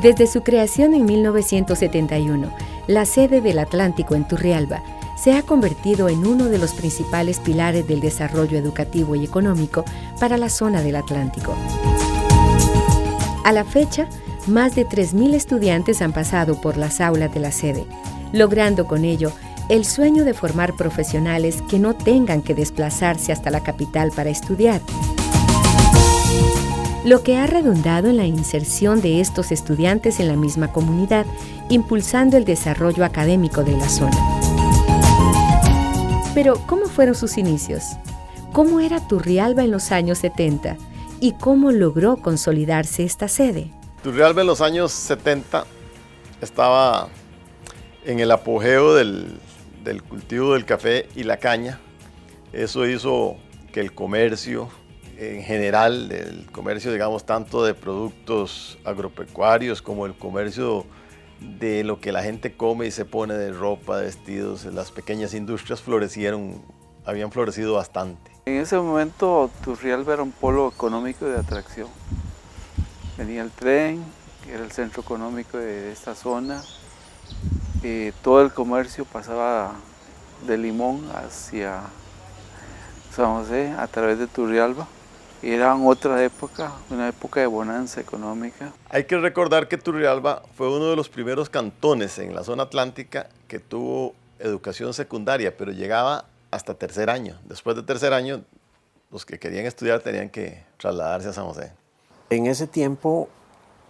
Desde su creación en 1971, la sede del Atlántico en Turrialba se ha convertido en uno de los principales pilares del desarrollo educativo y económico para la zona del Atlántico. A la fecha, más de 3.000 estudiantes han pasado por las aulas de la sede, logrando con ello el sueño de formar profesionales que no tengan que desplazarse hasta la capital para estudiar, lo que ha redundado en la inserción de estos estudiantes en la misma comunidad, impulsando el desarrollo académico de la zona. Pero, ¿cómo fueron sus inicios? ¿Cómo era Turrialba en los años 70? ¿Y cómo logró consolidarse esta sede? Turrialba en los años 70 estaba en el apogeo del cultivo del café y la caña. Eso hizo que el comercio en general, el comercio, digamos, tanto de productos agropecuarios como el comercio de lo que la gente come y se pone de ropa, de vestidos, las pequeñas industrias habían florecido bastante. En ese momento Turrialba era un polo económico de atracción. Venía el tren, que era el centro económico de esta zona. Todo el comercio pasaba de Limón hacia San José a través de Turrialba. Era otra época, una época de bonanza económica. Hay que recordar que Turrialba fue uno de los primeros cantones en la zona atlántica que tuvo educación secundaria, pero llegaba hasta tercer año. Después de tercer año, los que querían estudiar tenían que trasladarse a San José. En ese tiempo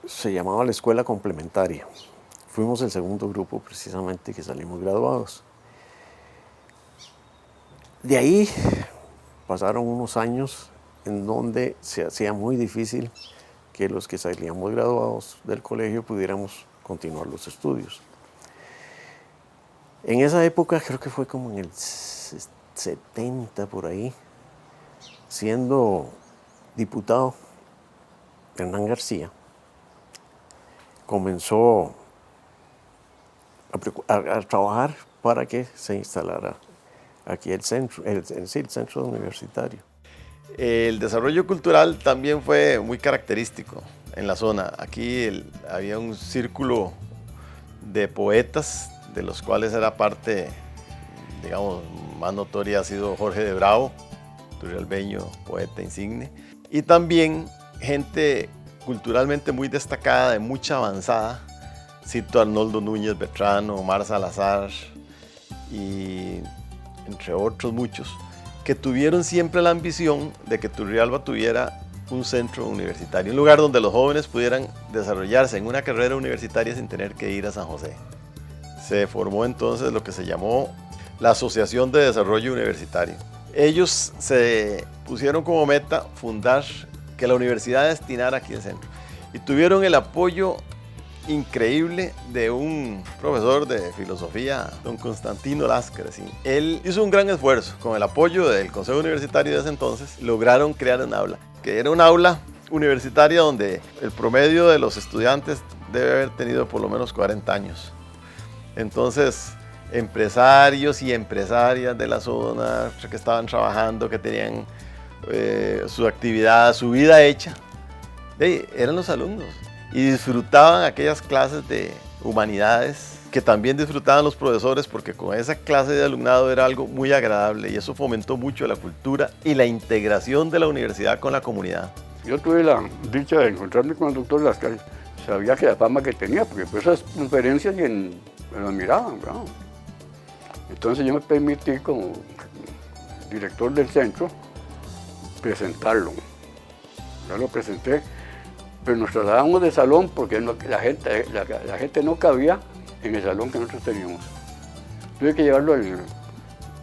se llamaba la escuela complementaria. Fuimos el segundo grupo precisamente que salimos graduados. De ahí pasaron unos años en donde se hacía muy difícil que los que salíamos graduados del colegio pudiéramos continuar los estudios. En esa época, creo que fue como en el 70 por ahí, siendo diputado Hernán García, comenzó a trabajar para que se instalara aquí el centro universitario. El desarrollo cultural también fue muy característico en la zona. Aquí había un círculo de poetas, de los cuales era parte, digamos, más notoria ha sido Jorge de Bravo, turrialbeño, poeta insigne, y también gente culturalmente muy destacada, de mucha avanzada. Cito a Arnoldo Núñez Bertrano, Omar Salazar y entre otros muchos, que tuvieron siempre la ambición de que Turrialba tuviera un centro universitario, un lugar donde los jóvenes pudieran desarrollarse en una carrera universitaria sin tener que ir a San José. Se formó entonces lo que se llamó la Asociación de Desarrollo Universitario. Ellos se pusieron como meta fundar que la universidad destinara aquí el centro y tuvieron el apoyo increíble de un profesor de filosofía, don Constantino Láscares. Él hizo un gran esfuerzo. Con el apoyo del Consejo Universitario de ese entonces, lograron crear un aula, que era un aula universitaria donde el promedio de los estudiantes debe haber tenido por lo menos 40 años. Entonces, empresarios y empresarias de la zona que estaban trabajando, que tenían su actividad, su vida hecha, eran los alumnos. Y disfrutaban aquellas clases de humanidades que también disfrutaban los profesores, porque con esa clase de alumnado era algo muy agradable y eso fomentó mucho la cultura y la integración de la universidad con la comunidad. Yo tuve la dicha de encontrarme con el doctor Láscares. Sabía que la fama que tenía, porque por esas conferencias me lo admiraban, ¿verdad? Entonces yo me permití como director del centro presentarlo. Yo lo presenté. Pero nos trasladamos de salón porque la gente no cabía en el salón que nosotros teníamos. Tuve que llevarlo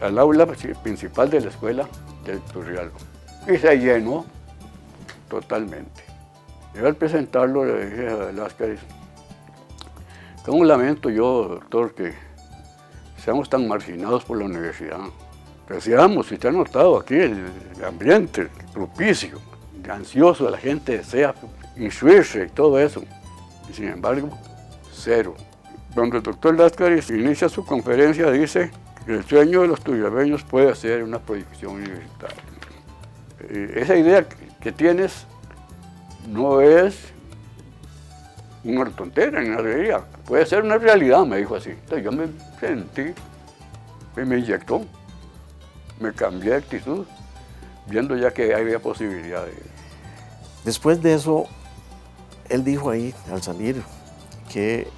al aula principal de la escuela de Turrialba. Y se llenó totalmente. Yo al presentarlo le dije a Láscares, ¿cómo lamento yo, doctor, que seamos tan marginados por la universidad? Deseamos, si te ha notado aquí, el ambiente propicio, ansioso, la gente desea instruirse y todo eso. Y sin embargo, cero. Cuando el doctor Láscares inicia su conferencia, dice que el sueño de los turrialbeños puede ser una proyección universitaria. Esa idea que tienes no es una tontera, en realidad. Puede ser una realidad, me dijo así. Entonces yo me sentí y me inyectó. Me cambié de actitud, viendo ya que había posibilidad de... Después de eso, él dijo ahí, al salir, que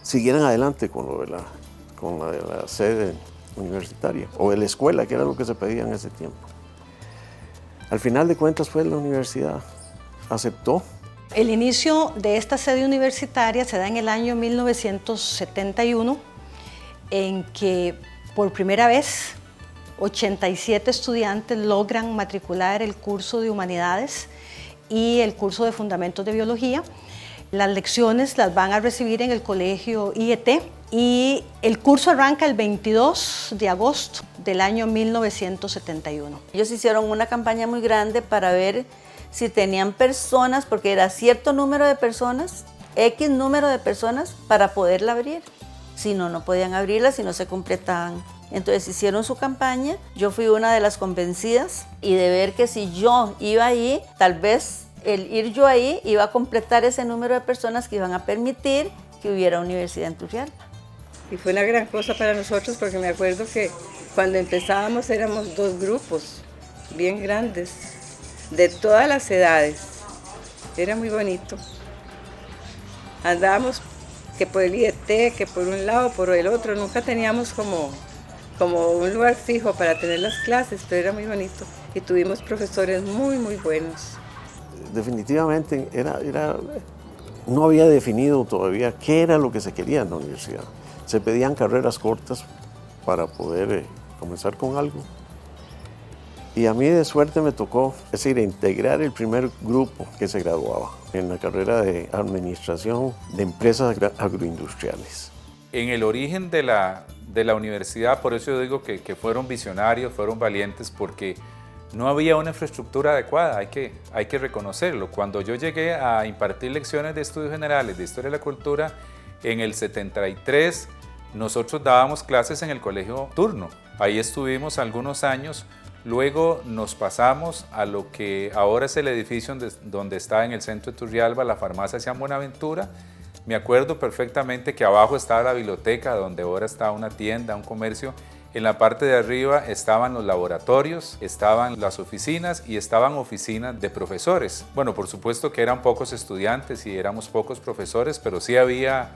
siguieran adelante con lo de la sede universitaria, o de la escuela, que era lo que se pedía en ese tiempo. Al final de cuentas fue la universidad, aceptó. El inicio de esta sede universitaria se da en el año 1971, en que por primera vez 87 estudiantes logran matricular el curso de Humanidades y el curso de Fundamentos de Biología. Las lecciones las van a recibir en el colegio IET y el curso arranca el 22 de agosto del año 1971. Ellos hicieron una campaña muy grande para ver si tenían personas, porque era cierto número de personas, X número de personas para poderla abrir. Si no, no podían abrirla si no se completaban. Entonces hicieron su campaña, yo fui una de las convencidas y de ver que si yo iba ahí, tal vez el ir yo ahí iba a completar ese número de personas que iban a permitir que hubiera universidad en Turrialba. Y fue una gran cosa para nosotros porque me acuerdo que cuando empezábamos éramos 2 grupos bien grandes, de todas las edades. Era muy bonito. Andábamos que por el IET, que por un lado, por el otro. Nunca teníamos como un lugar fijo para tener las clases, pero era muy bonito. Y tuvimos profesores muy, muy buenos. Definitivamente no había definido todavía qué era lo que se quería en la universidad. Se pedían carreras cortas para poder comenzar con algo. Y a mí de suerte me tocó, es decir, integrar el primer grupo que se graduaba en la carrera de Administración de Empresas Agroindustriales. En el origen de la universidad, por eso yo digo que fueron visionarios, fueron valientes, porque no había una infraestructura adecuada, hay que reconocerlo. Cuando yo llegué a impartir lecciones de estudios generales de Historia de la Cultura, en el 73, nosotros dábamos clases en el colegio Turno. Ahí estuvimos algunos años. Luego nos pasamos a lo que ahora es el edificio donde está en el centro de Turrialba, la farmacia San Buenaventura. Me acuerdo perfectamente que abajo estaba la biblioteca, donde ahora está una tienda, un comercio. En la parte de arriba estaban los laboratorios, estaban las oficinas y estaban oficinas de profesores. Bueno, por supuesto que eran pocos estudiantes y éramos pocos profesores, pero sí había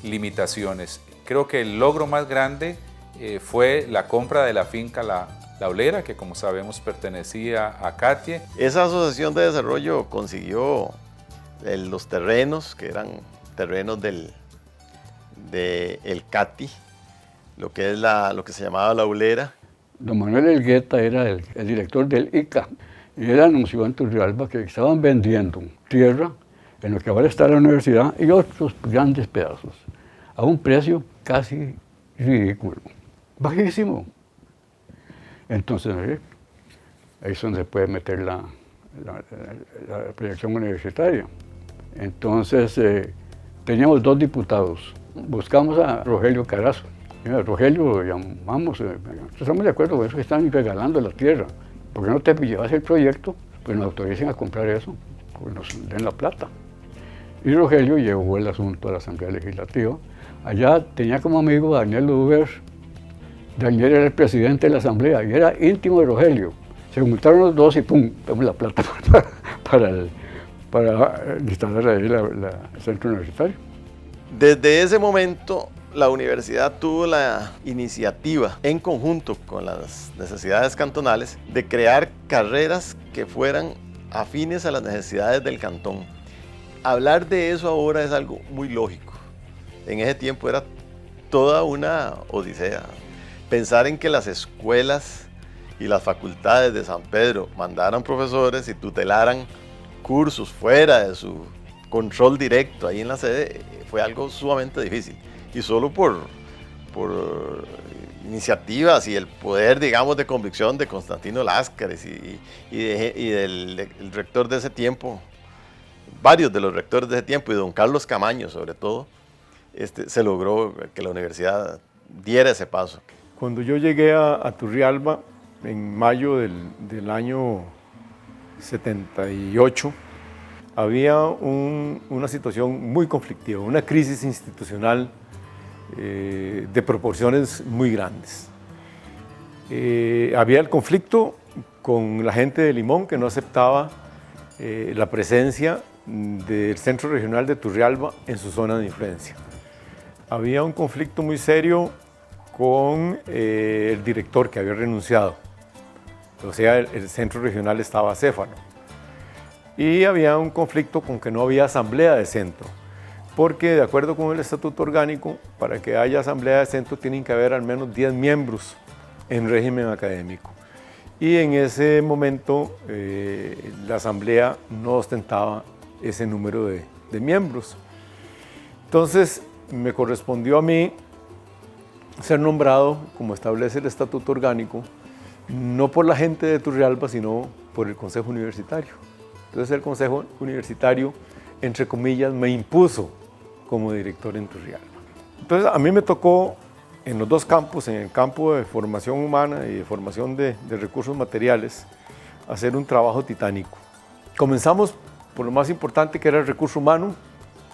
limitaciones. Creo que el logro más grande fue la compra de la finca La Olera, que como sabemos pertenecía a Catie. Esa asociación de desarrollo consiguió los terrenos, que eran terrenos del CATI, lo que se llamaba La Olera. Don Manuel Elgueta era el director del ICA y él anunció en Turrialba que estaban vendiendo tierra en lo que ahora está la universidad y otros grandes pedazos a un precio casi ridículo, bajísimo. Entonces ahí es donde se puede meter la proyección universitaria. Entonces teníamos 2 diputados, buscamos a Rogelio Carazo. Rogelio, llamamos, estamos de acuerdo con eso, que están regalando la tierra. ¿Por qué no te llevas el proyecto? Pues nos autoricen a comprar eso, pues nos den la plata. Y Rogelio llevó el asunto a la Asamblea Legislativa. Allá tenía como amigo a Daniel Luber. Daniel era el presidente de la Asamblea y era íntimo de Rogelio. Se juntaron los dos y ¡pum! Damos la plata para instalar ahí el centro universitario. Desde ese momento, la universidad tuvo la iniciativa, en conjunto con las necesidades cantonales, de crear carreras que fueran afines a las necesidades del cantón. Hablar de eso ahora es algo muy lógico. En ese tiempo era toda una odisea. Pensar en que las escuelas y las facultades de San Pedro mandaran profesores y tutelaran cursos fuera de su control directo ahí en la sede fue algo sumamente difícil. Y solo por iniciativas y el poder, digamos, de convicción de Constantino Láscares y del rector de ese tiempo, varios de los rectores de ese tiempo, y don Carlos Camaño sobre todo, se logró que la universidad diera ese paso. Cuando yo llegué a Turrialba en mayo del año 78, había una situación muy conflictiva, una crisis institucional de proporciones muy grandes. Había el conflicto con la gente de Limón, que no aceptaba la presencia del Centro Regional de Turrialba en su zona de influencia. Había un conflicto muy serio con el director, que había renunciado, o sea, el Centro Regional estaba acéfalo. Y había un conflicto con que no había asamblea de centro, porque de acuerdo con el estatuto orgánico, para que haya asamblea de centro tienen que haber al menos 10 miembros en régimen académico. Y en ese momento la asamblea no ostentaba ese número de miembros. Entonces me correspondió a mí ser nombrado, como establece el estatuto orgánico, no por la gente de Turrialba, sino por el Consejo Universitario. Entonces el Consejo Universitario, entre comillas, me impuso como director en Turrialba. Entonces a mí me tocó en los dos campos, en el campo de formación humana y de formación de recursos materiales, hacer un trabajo titánico. Comenzamos por lo más importante, que era el recurso humano.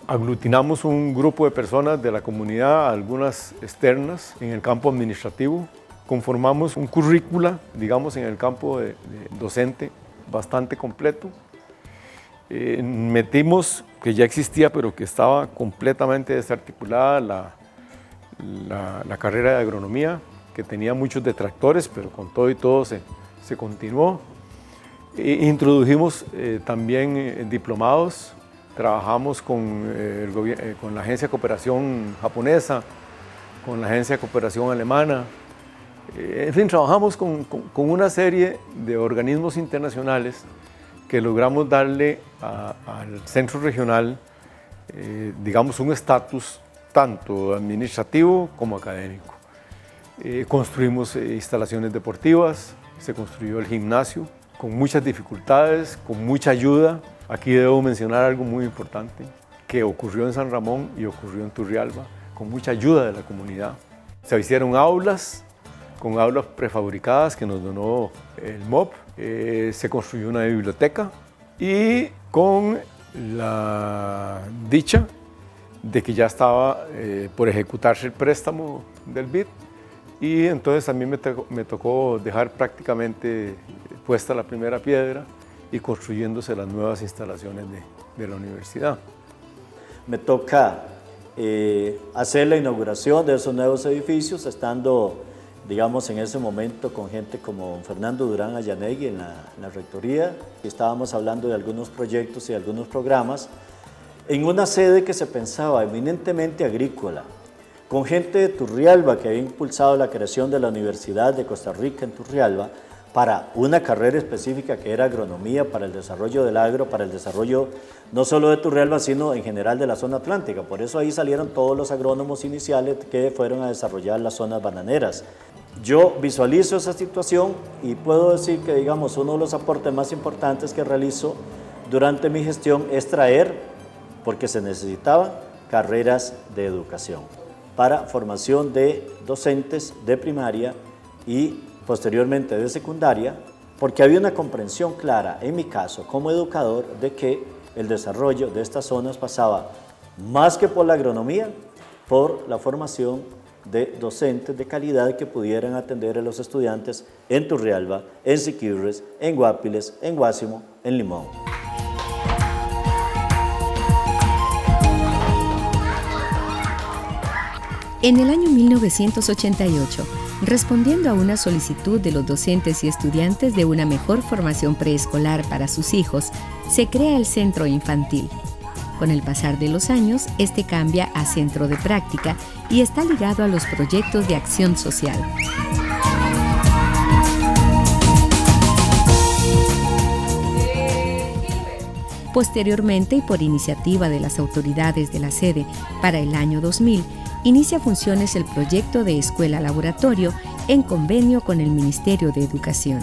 Aglutinamos un grupo de personas de la comunidad, algunas externas, en el campo administrativo. Conformamos un currícula, digamos, en el campo de docente bastante completo. Metimos, que ya existía, pero que estaba completamente desarticulada, la carrera de agronomía, que tenía muchos detractores, pero con todo y todo se continuó. Introdujimos también diplomados. Trabajamos con la Agencia de Cooperación Japonesa, con la Agencia de Cooperación Alemana. En fin, trabajamos con una serie de organismos internacionales que logramos darle al centro regional, digamos, un estatus tanto administrativo como académico. Construimos instalaciones deportivas, se construyó el gimnasio, con muchas dificultades, con mucha ayuda. Aquí debo mencionar algo muy importante, que ocurrió en San Ramón y ocurrió en Turrialba, con mucha ayuda de la comunidad. Se hicieron aulas, con aulas prefabricadas que nos donó el MOP. Se construyó una biblioteca y con la dicha de que ya estaba por ejecutarse el préstamo del BID, y entonces a mí me tocó dejar prácticamente puesta la primera piedra y construyéndose las nuevas instalaciones de la universidad. Me toca hacer la inauguración de esos nuevos edificios, estando, digamos, en ese momento con gente como Fernando Durán Ayanegui en la rectoría. Estábamos hablando de algunos proyectos y algunos programas en una sede que se pensaba eminentemente agrícola, con gente de Turrialba que había impulsado la creación de la Universidad de Costa Rica en Turrialba para una carrera específica que era agronomía, para el desarrollo del agro, para el desarrollo no solo de Turrialba, sino en general de la zona atlántica. Por eso ahí salieron todos los agrónomos iniciales que fueron a desarrollar las zonas bananeras. Yo visualizo esa situación y puedo decir que, digamos, uno de los aportes más importantes que realizo durante mi gestión es traer, porque se necesitaban, carreras de educación para formación de docentes de primaria y posteriormente de secundaria, porque había una comprensión clara, en mi caso, como educador, de que el desarrollo de estas zonas pasaba más que por la agronomía, por la formación de docentes de calidad que pudieran atender a los estudiantes en Turrialba, en Siquirres, en Guapiles, en Guásimo, en Limón. En el año 1988, respondiendo a una solicitud de los docentes y estudiantes de una mejor formación preescolar para sus hijos, se crea el centro infantil. Con el pasar de los años, este cambia a centro de práctica y está ligado a los proyectos de acción social. Posteriormente, y por iniciativa de las autoridades de la sede, para el año 2000, inicia funciones el proyecto de Escuela Laboratorio en convenio con el Ministerio de Educación.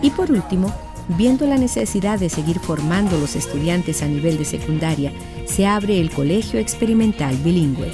Y por último, viendo la necesidad de seguir formando los estudiantes a nivel de secundaria, se abre el Colegio Experimental Bilingüe.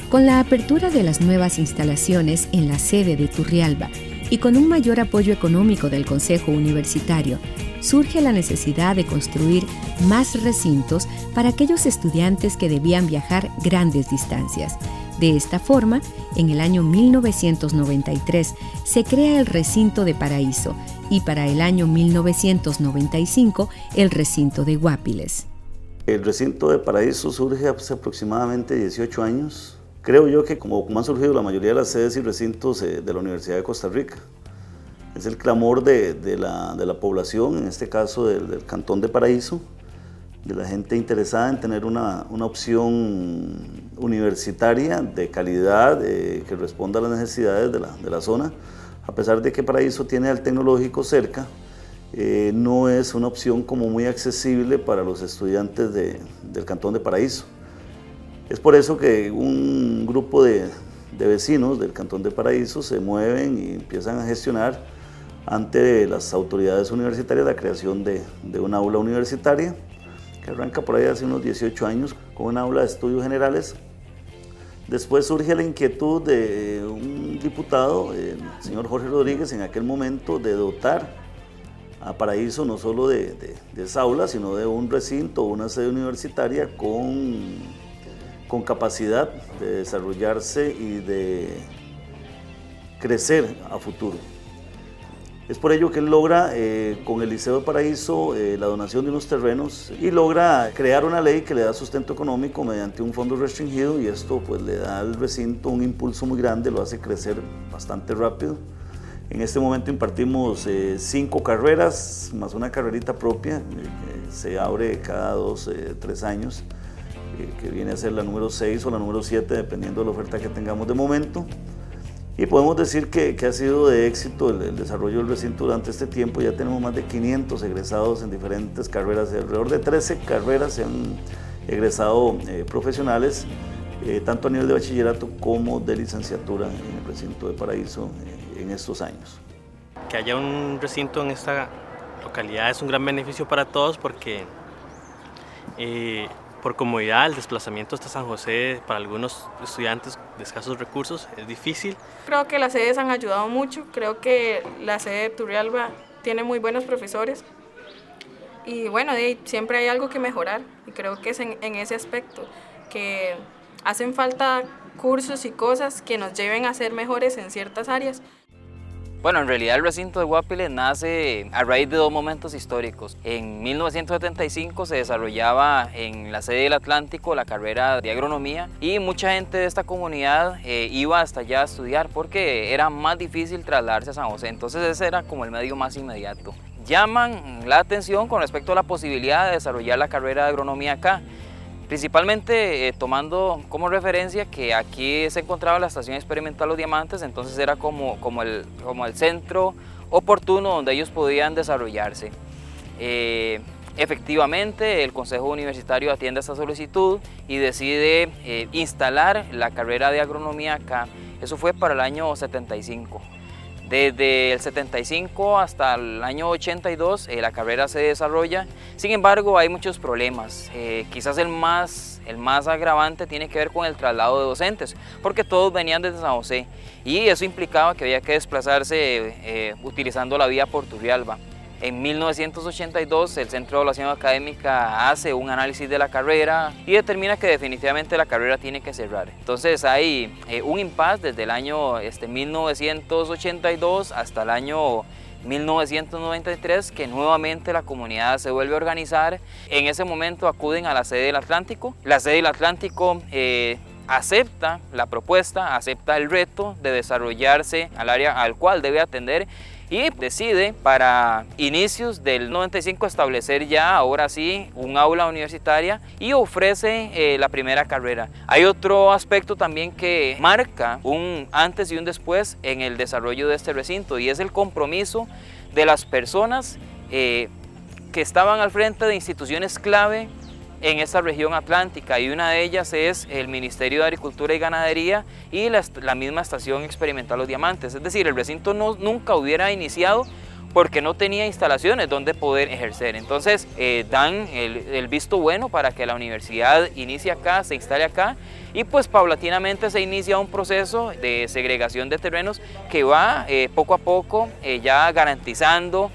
Con la apertura de las nuevas instalaciones en la sede de Turrialba y con un mayor apoyo económico del Consejo Universitario, surge la necesidad de construir más recintos para aquellos estudiantes que debían viajar grandes distancias. De esta forma, en el año 1993 se crea el recinto de Paraíso y para el año 1995 el recinto de Guápiles. El recinto de Paraíso surge hace aproximadamente 18 años. Creo yo que como han surgido la mayoría de las sedes y recintos de la Universidad de Costa Rica. Es el clamor de la población, en este caso del Cantón de Paraíso, de la gente interesada en tener una opción universitaria de calidad que responda a las necesidades de la zona. A pesar de que Paraíso tiene al tecnológico cerca, no es una opción como muy accesible para los estudiantes del Cantón de Paraíso. Es por eso que un grupo de vecinos del Cantón de Paraíso se mueven y empiezan a gestionar ante las autoridades universitarias la creación de un aula universitaria que arranca por ahí hace unos 18 años con un aula de estudios generales. Después surge la inquietud de un diputado, el señor Jorge Rodríguez, en aquel momento de dotar a Paraíso no solo de esa aula, sino de un recinto, una sede universitaria con capacidad de desarrollarse y de crecer a futuro. Es por ello que él logra, con el Liceo de Paraíso, la donación de unos terrenos y logra crear una ley que le da sustento económico mediante un fondo restringido, y esto pues le da al recinto un impulso muy grande, lo hace crecer bastante rápido. En este momento impartimos 5 carreras, más una carrerita propia, que se abre cada 2-3 años, que viene a ser la número 6 o la número 7, dependiendo de la oferta que tengamos de momento. Y podemos decir que ha sido de éxito el desarrollo del recinto durante este tiempo. Ya tenemos más de 500 egresados en diferentes carreras, alrededor de 13 carreras se han egresado profesionales, tanto a nivel de bachillerato como de licenciatura en el recinto de Paraíso en estos años. Que haya un recinto en esta localidad es un gran beneficio para todos porque por comodidad, el desplazamiento hasta San José para algunos estudiantes de escasos recursos es difícil. Creo que las sedes han ayudado mucho, creo que la sede de Turrialba tiene muy buenos profesores y bueno, siempre hay algo que mejorar y creo que es en ese aspecto, que hacen falta cursos y cosas que nos lleven a ser mejores en ciertas áreas. Bueno, en realidad el recinto de Guápiles nace a raíz de 2 momentos históricos. En 1975 se desarrollaba en la sede del Atlántico la carrera de agronomía y mucha gente de esta comunidad iba hasta allá a estudiar porque era más difícil trasladarse a San José, entonces ese era como el medio más inmediato. Llaman la atención con respecto a la posibilidad de desarrollar la carrera de agronomía acá. Principalmente tomando como referencia que aquí se encontraba la Estación Experimental Los Diamantes, entonces era como el centro oportuno donde ellos podían desarrollarse. Efectivamente, el Consejo Universitario atiende esta solicitud y decide instalar la carrera de agronomía acá. Eso fue para el año 75. Desde el 75 hasta el año 82 la carrera se desarrolla, sin embargo hay muchos problemas. Quizás el más agravante tiene que ver con el traslado de docentes, porque todos venían desde San José y eso implicaba que había que desplazarse utilizando la vía por Turrialba. En 1982 el Centro de Evaluación Académica hace un análisis de la carrera y determina que definitivamente la carrera tiene que cerrar. Entonces hay un impasse desde el año 1982 hasta el año 1993 que nuevamente la comunidad se vuelve a organizar. En ese momento acuden a la sede del Atlántico. La sede del Atlántico acepta la propuesta, acepta el reto de desarrollarse al área al cual debe atender y decide para inicios del 95 establecer ya, ahora sí, un aula universitaria y ofrece la primera carrera. Hay otro aspecto también que marca un antes y un después en el desarrollo de este recinto y es el compromiso de las personas que estaban al frente de instituciones clave en esta región atlántica y una de ellas es el Ministerio de Agricultura y Ganadería y la misma Estación Experimental Los Diamantes. Es decir, el recinto nunca hubiera iniciado porque no tenía instalaciones donde poder ejercer. Entonces dan el visto bueno para que la universidad inicie acá, se instale acá, y pues paulatinamente se inicia un proceso de segregación de terrenos que va poco a poco ya garantizando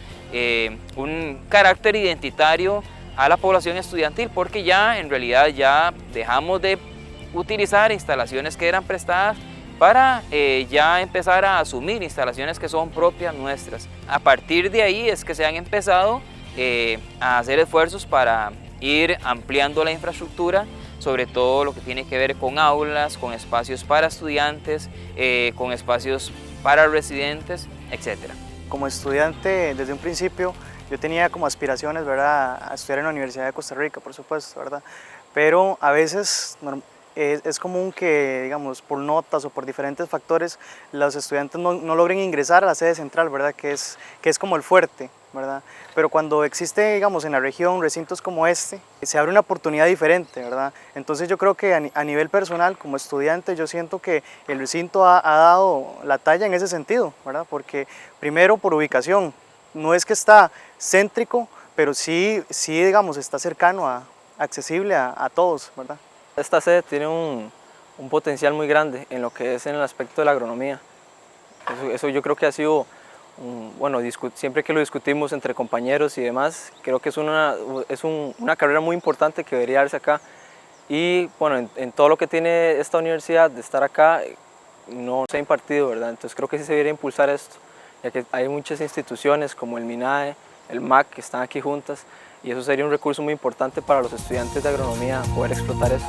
un carácter identitario a la población estudiantil, porque ya en realidad ya dejamos de utilizar instalaciones que eran prestadas para ya empezar a asumir instalaciones que son propias nuestras. A partir de ahí es que se han empezado a hacer esfuerzos para ir ampliando la infraestructura, sobre todo lo que tiene que ver con aulas, con espacios para estudiantes, con espacios para residentes, etc. Como estudiante, desde un principio, yo tenía como aspiraciones, ¿verdad?, a estudiar en la Universidad de Costa Rica, por supuesto, ¿verdad? Pero a veces es común que, digamos, por notas o por diferentes factores, los estudiantes no logren ingresar a la sede central, ¿verdad?, que es como el fuerte, ¿verdad? Pero cuando existe, digamos, en la región recintos como este, se abre una oportunidad diferente, ¿verdad? Entonces yo creo que a nivel personal, como estudiante, yo siento que el recinto ha dado la talla en ese sentido, ¿verdad? Porque primero por ubicación, no es que está céntrico, pero sí digamos, está cercano, accesible a todos, ¿verdad? Esta sede tiene un potencial muy grande en lo que es en el aspecto de la agronomía. Eso yo creo que ha sido, bueno, siempre que lo discutimos entre compañeros y demás, creo que es una carrera muy importante que debería darse acá. Y bueno, en todo lo que tiene esta universidad de estar acá, no se ha impartido, ¿verdad? Entonces creo que sí se debería impulsar esto, ya que hay muchas instituciones como el MINAE, el MAC, que están aquí juntas, y eso sería un recurso muy importante para los estudiantes de agronomía poder explotar eso.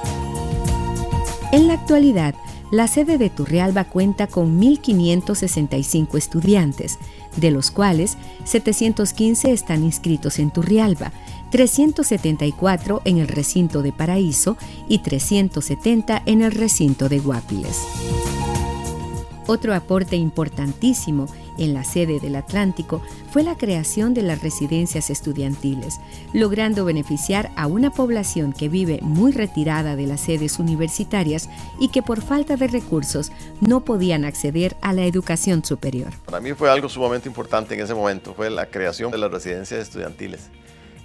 En la actualidad, la sede de Turrialba cuenta con 1.565 estudiantes, de los cuales 715 están inscritos en Turrialba, 374 en el recinto de Paraíso y 370 en el recinto de Guapiles. Otro aporte importantísimo en la sede del Atlántico fue la creación de las residencias estudiantiles, logrando beneficiar a una población que vive muy retirada de las sedes universitarias y que por falta de recursos no podían acceder a la educación superior. Para mí fue algo sumamente importante en ese momento, fue la creación de las residencias estudiantiles,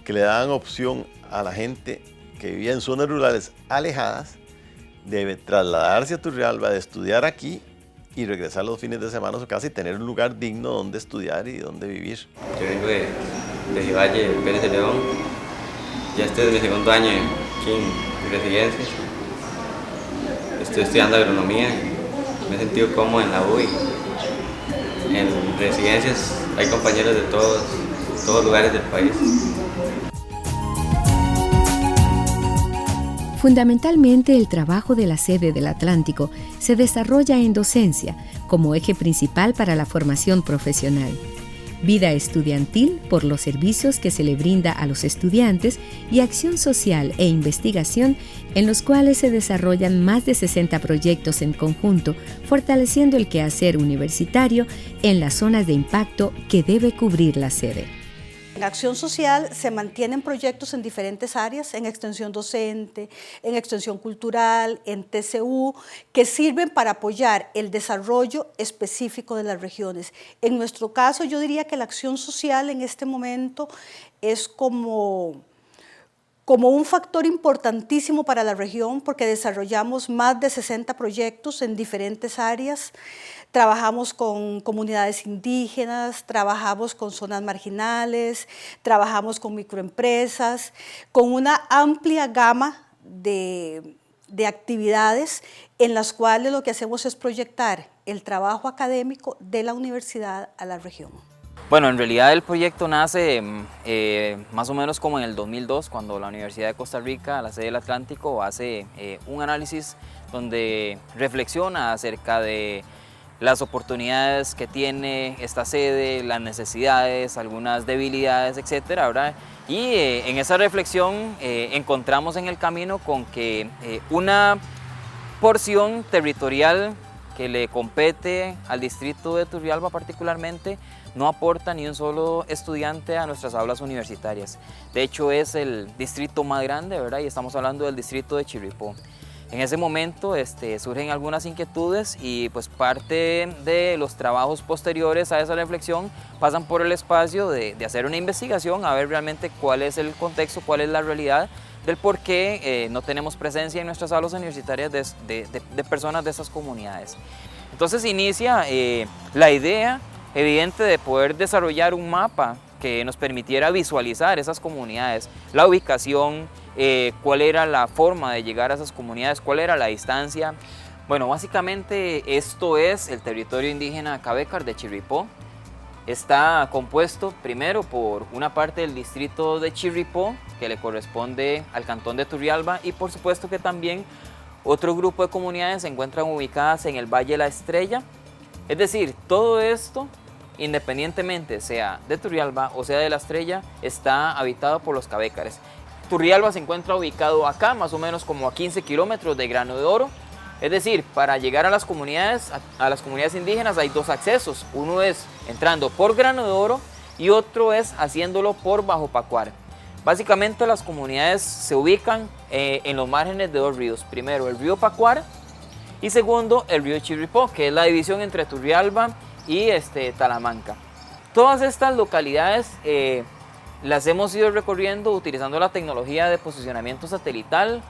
que le daban opción a la gente que vivía en zonas rurales alejadas de trasladarse a Turrialba, de estudiar aquí y regresar los fines de semana a su casa y tener un lugar digno donde estudiar y donde vivir. Yo vengo de Jivalle, Pérez de León. Ya este es mi segundo año aquí en residencias. Estoy estudiando agronomía. Me he sentido cómodo en la U y en residencias hay compañeros de todos lugares del país. Fundamentalmente, el trabajo de la sede del Atlántico se desarrolla en docencia como eje principal para la formación profesional. Vida estudiantil por los servicios que se le brinda a los estudiantes y acción social e investigación en los cuales se desarrollan más de 60 proyectos en conjunto, fortaleciendo el quehacer universitario en las zonas de impacto que debe cubrir la sede. En acción social se mantienen proyectos en diferentes áreas, en extensión docente, en extensión cultural, en TCU, que sirven para apoyar el desarrollo específico de las regiones. En nuestro caso, yo diría que la acción social en este momento es como un factor importantísimo para la región, porque desarrollamos más de 60 proyectos en diferentes áreas. Trabajamos con comunidades indígenas, trabajamos con zonas marginales, trabajamos con microempresas, con una amplia gama de actividades en las cuales lo que hacemos es proyectar el trabajo académico de la universidad a la región. Bueno, en realidad el proyecto nace más o menos como en el 2002, cuando la Universidad de Costa Rica, la sede del Atlántico, hace un análisis donde reflexiona acerca de las oportunidades que tiene esta sede, las necesidades, algunas debilidades, etcétera, ¿verdad? Y en esa reflexión encontramos en el camino con que una porción territorial que le compete al distrito de Turrialba particularmente no aporta ni un solo estudiante a nuestras aulas universitarias. De hecho, es el distrito más grande, ¿verdad? Y estamos hablando del distrito de Chirripó. En ese momento surgen algunas inquietudes y pues parte de los trabajos posteriores a esa reflexión pasan por el espacio de hacer una investigación, a ver realmente cuál es el contexto, cuál es la realidad del por qué no tenemos presencia en nuestras aulas universitarias de personas de esas comunidades. Entonces inicia la idea evidente de poder desarrollar un mapa que nos permitiera visualizar esas comunidades, la ubicación, cuál era la forma de llegar a esas comunidades, cuál era la distancia. Bueno, básicamente esto es el territorio indígena Cabécar de Chirripó. Está compuesto primero por una parte del distrito de Chirripó, que le corresponde al cantón de Turrialba, y por supuesto que también otro grupo de comunidades se encuentran ubicadas en el Valle La Estrella. Es decir, todo esto, independientemente sea de Turrialba o sea de La Estrella, está habitado por los cabécares. Turrialba se encuentra ubicado acá, más o menos como a 15 kilómetros de Grano de Oro. Es decir, para llegar a las comunidades indígenas hay dos accesos. Uno es entrando por Grano de Oro y otro es haciéndolo por Bajo Pacuar. Básicamente las comunidades se ubican en los márgenes de dos ríos. Primero el río Pacuar y segundo el río Chirripó, que es la división entre Turrialba y Talamanca. Todas estas localidades las hemos ido recorriendo utilizando la tecnología de posicionamiento satelital,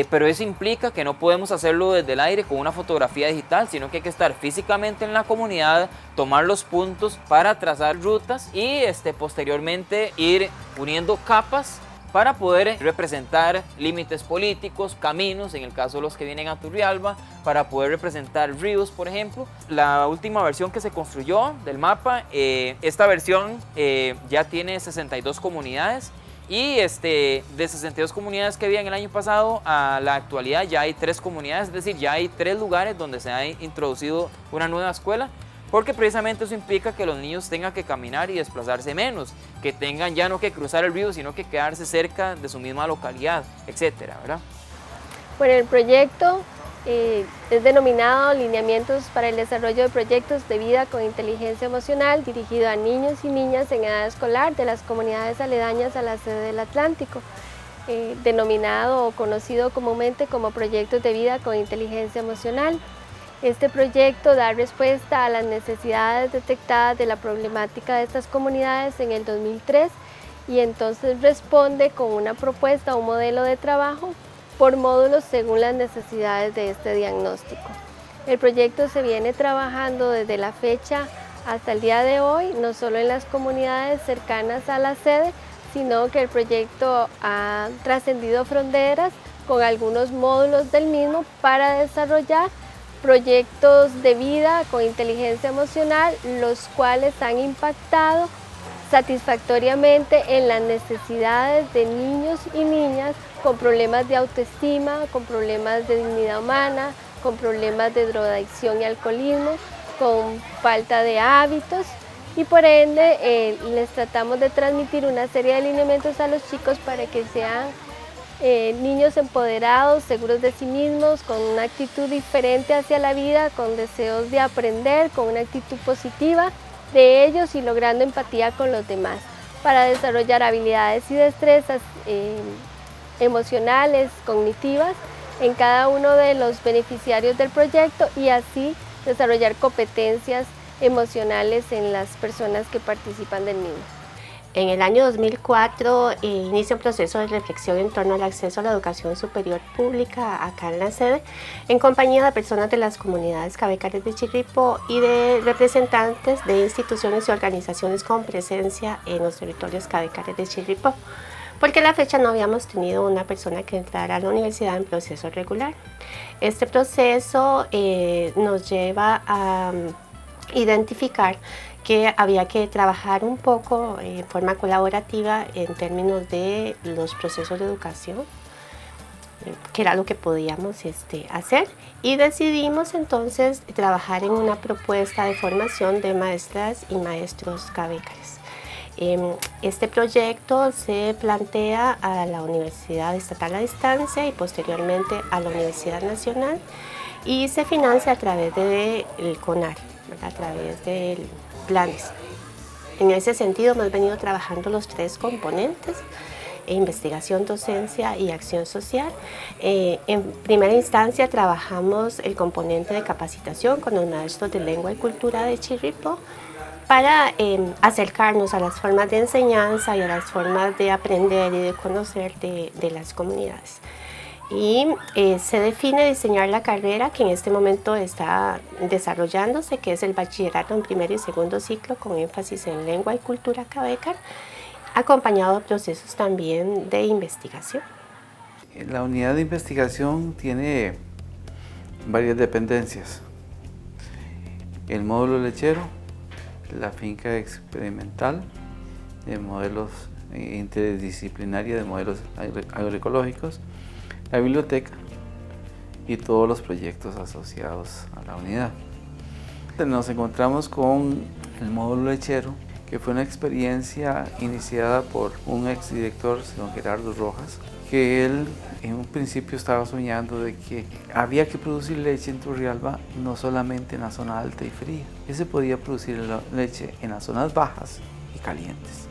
pero eso implica que no podemos hacerlo desde el aire con una fotografía digital, sino que hay que estar físicamente en la comunidad, tomar los puntos para trazar rutas y posteriormente ir uniendo capas para poder representar límites políticos, caminos, en el caso de los que vienen a Turrialba, para poder representar ríos, por ejemplo. La última versión que se construyó del mapa, esta versión ya tiene 62 comunidades y de 62 comunidades que habían el año pasado a la actualidad ya hay 3 comunidades, es decir, ya hay 3 lugares donde se ha introducido una nueva escuela, porque precisamente eso implica que los niños tengan que caminar y desplazarse menos, que tengan ya no que cruzar el río, sino que quedarse cerca de su misma localidad, etcétera, ¿verdad? Bueno, el proyecto es denominado Lineamientos para el Desarrollo de Proyectos de Vida con Inteligencia Emocional, dirigido a niños y niñas en edad escolar de las comunidades aledañas a la sede del Atlántico, denominado o conocido comúnmente como Proyectos de Vida con Inteligencia Emocional. Este proyecto da respuesta a las necesidades detectadas de la problemática de estas comunidades en el 2003 y entonces responde con una propuesta o un modelo de trabajo por módulos según las necesidades de este diagnóstico. El proyecto se viene trabajando desde la fecha hasta el día de hoy, no solo en las comunidades cercanas a la sede, sino que el proyecto ha trascendido fronteras con algunos módulos del mismo para desarrollar proyectos de vida con inteligencia emocional, los cuales han impactado satisfactoriamente en las necesidades de niños y niñas con problemas de autoestima, con problemas de dignidad humana, con problemas de drogadicción y alcoholismo, con falta de hábitos y por ende les tratamos de transmitir una serie de lineamientos a los chicos para que sean niños empoderados, seguros de sí mismos, con una actitud diferente hacia la vida, con deseos de aprender, con una actitud positiva de ellos y logrando empatía con los demás para desarrollar habilidades y destrezas emocionales, cognitivas en cada uno de los beneficiarios del proyecto y así desarrollar competencias emocionales en las personas que participan del mismo. En el año 2004 inicia un proceso de reflexión en torno al acceso a la educación superior pública acá en la sede, en compañía de personas de las comunidades cabécares de Chirripó y de representantes de instituciones y organizaciones con presencia en los territorios cabécares de Chirripó, porque a la fecha no habíamos tenido una persona que entrara a la universidad en proceso regular. Este proceso nos lleva a identificar que había que trabajar un poco en forma colaborativa en términos de los procesos de educación, que era lo que podíamos hacer, y decidimos entonces trabajar en una propuesta de formación de maestras y maestros cabécares. Este proyecto se plantea a la Universidad Estatal a Distancia y posteriormente a la Universidad Nacional y se financia a través del CONAR, ¿verdad? A través del planes. En ese sentido hemos venido trabajando los 3 componentes investigación, docencia y acción social. En primera instancia trabajamos el componente de capacitación con los maestros de lengua y cultura de Chirripó para acercarnos a las formas de enseñanza y a las formas de aprender y de conocer de las comunidades. Y se define diseñar la carrera que en este momento está desarrollándose, que es el bachillerato en primer y segundo ciclo con énfasis en lengua y cultura cabecar, acompañado de procesos también de investigación. La unidad de investigación tiene varias dependencias. El módulo lechero, la finca experimental de modelos interdisciplinaria de modelos agroecológicos, la biblioteca y todos los proyectos asociados a la unidad. Nos encontramos con el módulo lechero, que fue una experiencia iniciada por un exdirector, don Gerardo Rojas, que él en un principio estaba soñando de que había que producir leche en Turrialba no solamente en la zona alta y fría, que se podía producir la leche en las zonas bajas y calientes.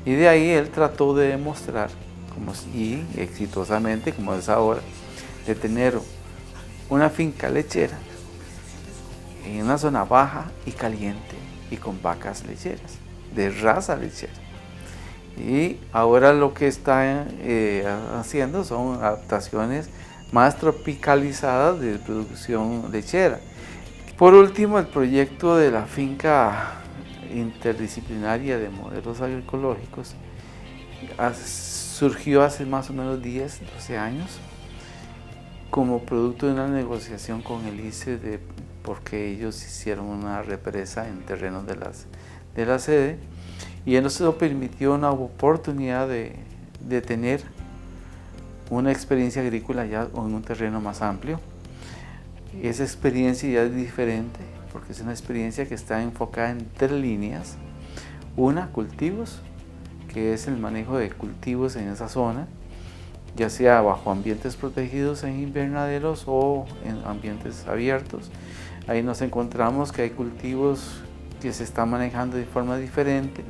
Y de ahí él trató de demostrar, y exitosamente, como es ahora, de tener una finca lechera en una zona baja y caliente y con vacas lecheras, de raza lechera. Y ahora lo que está haciendo son adaptaciones más tropicalizadas de producción lechera. Por último, el proyecto de la finca interdisciplinaria de modelos agroecológicos surgió hace más o menos 10, 12 años como producto de una negociación con el ICE porque ellos hicieron una represa en terrenos de la sede y eso permitió una oportunidad de tener una experiencia agrícola ya en un terreno más amplio. Esa experiencia ya es diferente porque es una experiencia que está enfocada en 3 líneas. Una, cultivos, que es el manejo de cultivos en esa zona, ya sea bajo ambientes protegidos en invernaderos o en ambientes abiertos. Ahí nos encontramos que hay cultivos que se están manejando de forma diferente,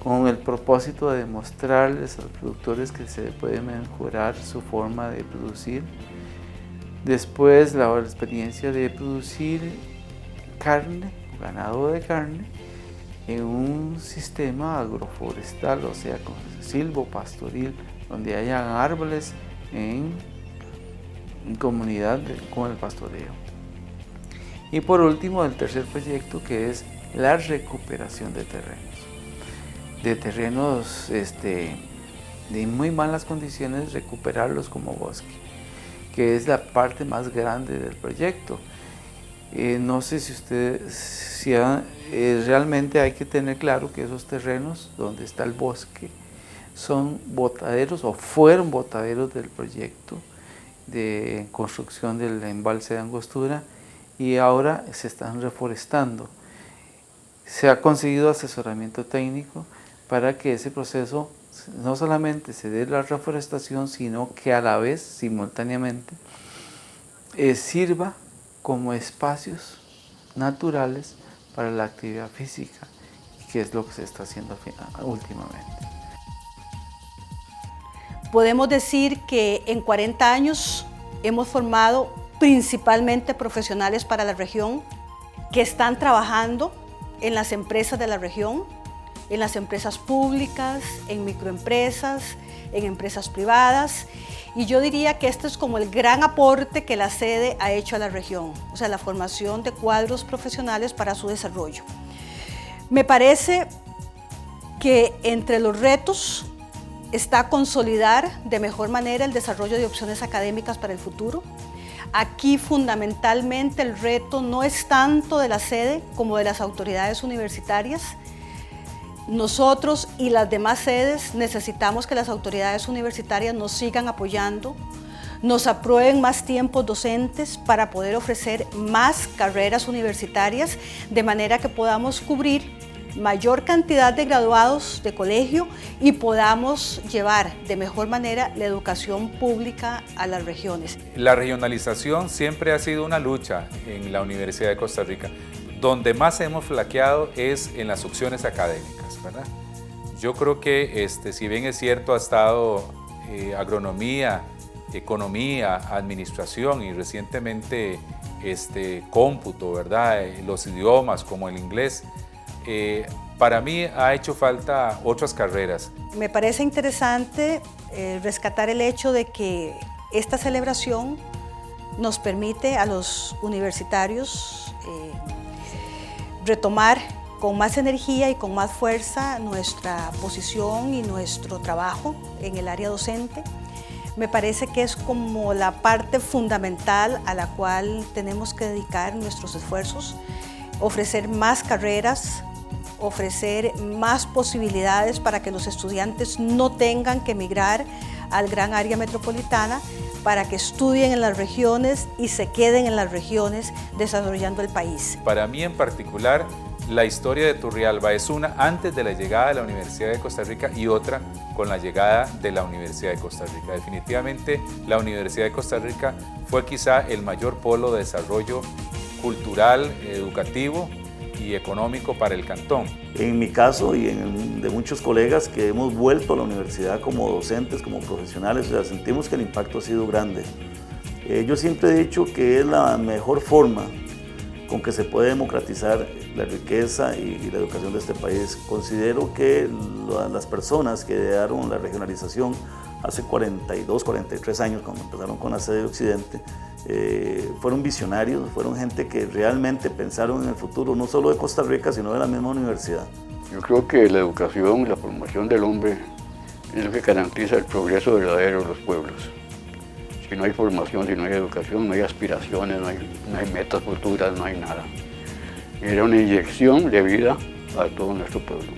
con el propósito de demostrarles a los productores que se puede mejorar su forma de producir. Después la experiencia de producir carne, ganado de carne, en un sistema agroforestal, o sea, con silvopastoril, donde hayan árboles en comunidad con el pastoreo. Y por último, el tercer proyecto, que es la recuperación de terrenos de muy malas condiciones, recuperarlos como bosque, que es la parte más grande del proyecto. No sé si realmente hay que tener claro que esos terrenos donde está el bosque son botaderos o fueron botaderos del proyecto de construcción del embalse de Angostura y ahora se están reforestando. Se ha conseguido asesoramiento técnico para que ese proceso no solamente se dé la reforestación, sino que a la vez, simultáneamente, sirva como espacios naturales para la actividad física, que es lo que se está haciendo últimamente. Podemos decir que en 40 años hemos formado principalmente profesionales para la región que están trabajando en las empresas de la región, en las empresas públicas, en microempresas, en empresas privadas. Y yo diría que este es como el gran aporte que la sede ha hecho a la región, o sea, la formación de cuadros profesionales para su desarrollo. Me parece que entre los retos está consolidar de mejor manera el desarrollo de opciones académicas para el futuro. Aquí fundamentalmente el reto no es tanto de la sede como de las autoridades universitarias. Nosotros y las demás sedes necesitamos que las autoridades universitarias nos sigan apoyando, nos aprueben más tiempos docentes para poder ofrecer más carreras universitarias, de manera que podamos cubrir mayor cantidad de graduados de colegio y podamos llevar de mejor manera la educación pública a las regiones. La regionalización siempre ha sido una lucha en la Universidad de Costa Rica. Donde más hemos flaqueado es en las opciones académicas, ¿verdad? Yo creo que si bien es cierto ha estado agronomía, economía, administración y recientemente cómputo, ¿verdad? Los idiomas como el inglés, para mí ha hecho falta otras carreras. Me parece interesante rescatar el hecho de que esta celebración nos permite a los universitarios retomar con más energía y con más fuerza nuestra posición y nuestro trabajo en el área docente. Me parece que es como la parte fundamental a la cual tenemos que dedicar nuestros esfuerzos, ofrecer más carreras, ofrecer más posibilidades para que los estudiantes no tengan que emigrar al gran área metropolitana, para que estudien en las regiones y se queden en las regiones desarrollando el país. Para mí en particular, la historia de Turrialba es una antes de la llegada de la Universidad de Costa Rica y otra con la llegada de la Universidad de Costa Rica. Definitivamente la Universidad de Costa Rica fue quizá el mayor polo de desarrollo cultural, educativo y económico para el cantón. En mi caso y en el de muchos colegas que hemos vuelto a la universidad como docentes, como profesionales, o sea, sentimos que el impacto ha sido grande. Yo siempre he dicho que es la mejor forma con que se puede democratizar la riqueza y la educación de este país. Considero que las personas que idearon la regionalización hace 42, 43 años, cuando empezaron con la sede de Occidente, fueron visionarios, fueron gente que realmente pensaron en el futuro, no solo de Costa Rica, sino de la misma universidad. Yo creo que la educación y la formación del hombre es lo que garantiza el progreso verdadero de los pueblos. Si no hay formación, si no hay educación, no hay aspiraciones, no hay metas futuras, no hay nada. Era una inyección de vida a todo nuestro pueblo.